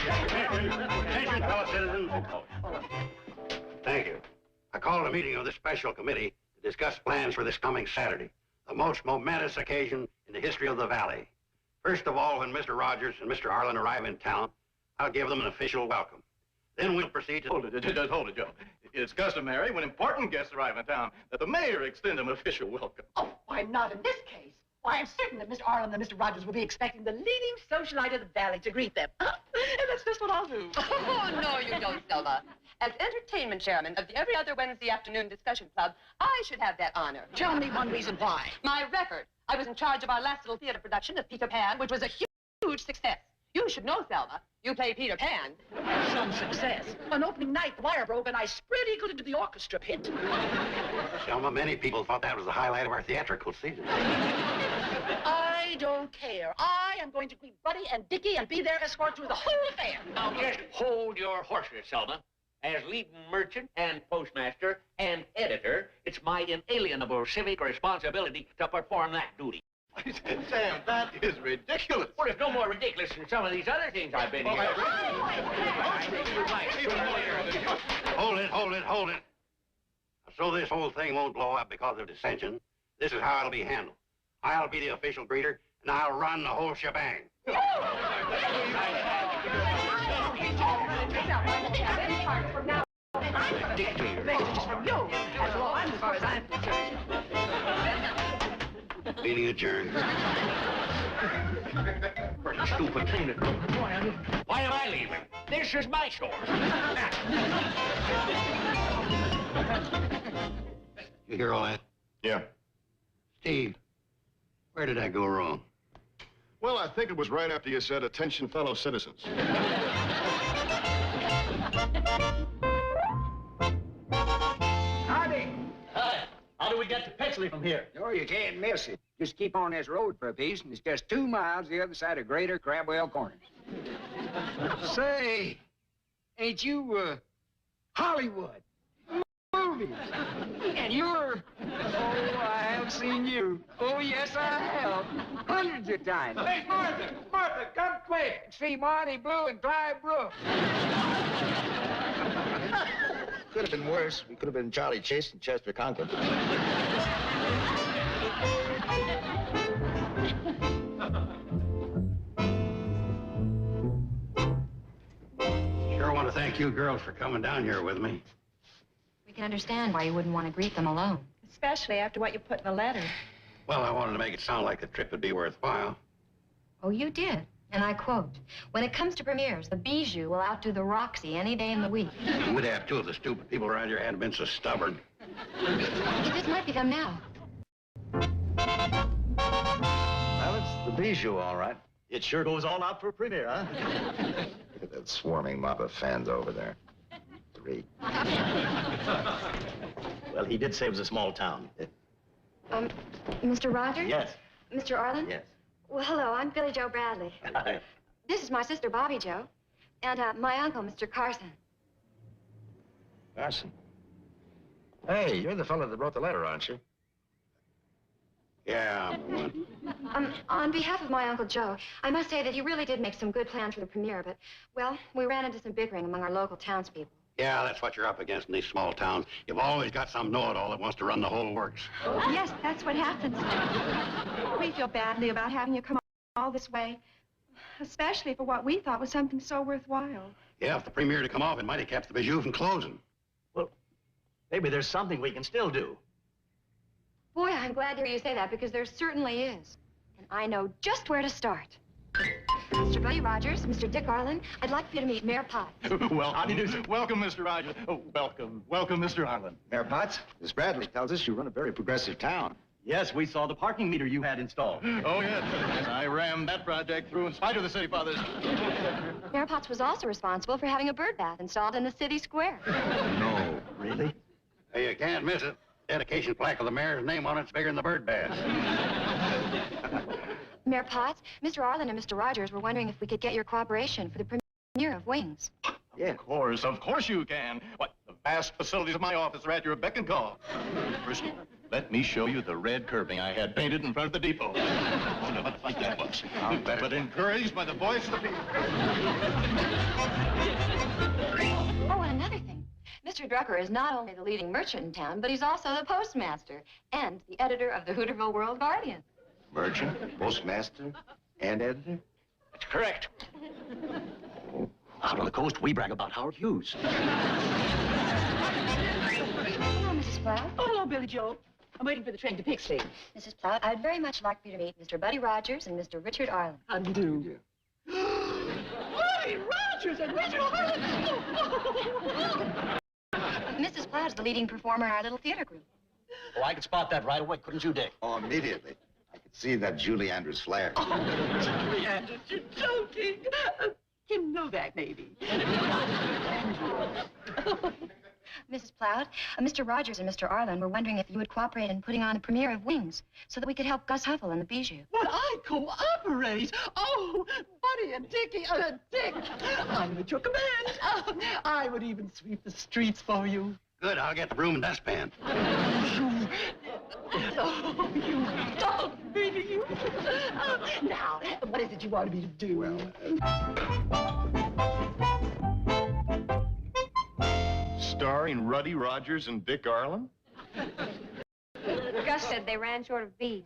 Attention, fellow citizens. Thank you. I called a meeting of this special committee to discuss plans for this coming Saturday, the most momentous occasion in the history of the Valley. First of all, when Mr. Rogers and Mr. Arlen arrive in town, I'll give them an official welcome. Then we'll proceed to... Hold it, Joe. It's customary when important guests arrive in town that the mayor extend them an official welcome. Oh, why not in this case? Why, I'm certain that Mr. Arlen and Mr. Rogers will be expecting the leading socialite of the Valley to greet them. And that's just what I'll do. Oh, no, you don't, Selma. As entertainment chairman of the every other Wednesday afternoon discussion club, I should have that honor. Tell me one reason why. My record. I was in charge of our last little theater production of Peter Pan, which was a huge success. You should know, Selma. You play Peter Pan. Some success. On opening night, the wire broke, and I spread eagle into the orchestra pit. Selma, many people thought that was the highlight of our theatrical season. I don't care. I am going to greet Buddy and Dickie and be their escort through the whole affair. Now, just hold your horses, Selma. As leading merchant and postmaster and editor, it's my inalienable civic responsibility to perform that duty. Sam, that is ridiculous. Well, it's no more ridiculous than some of these other things I've been here. Hold it. So this whole thing won't blow up because of dissension, this is how it'll be handled. I'll be the official greeter, and I'll run the whole shebang. From you, as far as I'm concerned. Meeting adjourned. Pretty stupid thing to do. Why am I leaving? This is my store. You hear all that? Yeah. Steve, where did I go wrong? Well, I think it was right after you said, attention, fellow citizens. Howdy. Hi. How do we get to Pitchley from here? No, you can't miss it. Just keep on this road for a piece, and it's just 2 miles the other side of Greater Crabwell Corners. Say, ain't you, Hollywood? Movies. And you're... Oh, I have seen you. Oh, yes, I have. Hundreds of times. Hey, Martha, come quick. See Marty Blue and Clyde Brooks. Could have been worse. We could have been Charlie Chase and Chester Conklin. Sure want to thank you girls for coming down here with me. We can understand why you wouldn't want to greet them alone. Especially after what you put in the letter. Well, I wanted to make it sound like the trip would be worthwhile. Oh, you did. And I quote, when it comes to premieres, the Bijou will outdo the Roxy any day in the week. We'd have two of the stupid people around here hadn't been so stubborn. This might be them now. Well, it's the Bijou, all right. It sure goes all out for a premiere, huh? Look at that swarming mob of fans over there. 3. Well, he did say it was a small town. Mr. Rogers? Yes. Mr. Arlen? Yes. Well, hello, I'm Billy Joe Bradley. Hi. This is my sister, Bobby Joe, and my uncle, Mr. Carson. Carson. Hey, you're the fellow that wrote the letter, aren't you? Yeah, On behalf of my Uncle Joe, I must say that he really did make some good plans for the premiere, but, well, we ran into some bickering among our local townspeople. Yeah, that's what you're up against in these small towns. You've always got some know-it-all that wants to run the whole works. Yes, that's what happens. We feel badly about having you come all this way, especially for what we thought was something so worthwhile. Yeah, if the premiere to come off, it might have kept the Bijou from closing. Well, maybe there's something we can still do. Boy, I'm glad to hear you say that, because there certainly is. And I know just where to start. Mr. Buddy Rogers, Mr. Dick Arlen, I'd like for you to meet Mayor Potts. Well, how do you do? Welcome, Mr. Rogers. Oh, welcome, Mr. Arlen. Mayor Potts, Miss Bradley tells us you run a very progressive town. Yes, we saw the parking meter you had installed. Oh, yes. I rammed that project through in spite of the city fathers. Mayor Potts was also responsible for having a bird bath installed in the city square. No. Really? Hey, you can't miss it. Dedication plaque with the mayor's name on it's bigger than the bird bath. Mayor Potts, Mr. Arlen and Mr. Rogers were wondering if we could get your cooperation for the premiere of Wings. Yeah. Of course you can. What, the vast facilities of my office are at your beck and call. First, let me show you the red curbing I had painted in front of the depot. Wonder what fight that was. But encouraged by the voice of the people. Mr. Drucker is not only the leading merchant in town, but he's also the postmaster and the editor of the Hooterville World Guardian. Merchant, postmaster, and editor? That's correct. Out on the coast, we brag about Howard Hughes. Hello, Mrs. Platt. Oh, hello, Billy Joe. I'm waiting for the train to Pixley. Mrs. Platt, I'd very much like for you to meet Mr. Buddy Rogers and Mr. Richard Arlen. How do you do? Buddy Rogers and Richard Arlen! Mrs. Platt is the leading performer in our little theater group. Oh, I could spot that right away, couldn't you, Dick? Oh, immediately. I could see that Julie Andrews flair. Julie Andrews, you're joking. Kim Novak, maybe. Mrs. Platt, Mr. Rogers and Mr. Arlen were wondering if you would cooperate in putting on the premiere of Wings so that we could help Gus Huffle and the Bijou. Would I cooperate? Oh, Buddy and Dickie, Dick, I'm at your command. I would even sweep the streets for you. Good, I'll get the broom and dustpan. Oh, you dog, baby, you. Now, what is it you wanted me to do? Well, Starring Ruddy Rogers and Dick Arlen? Gus said they ran short of bees.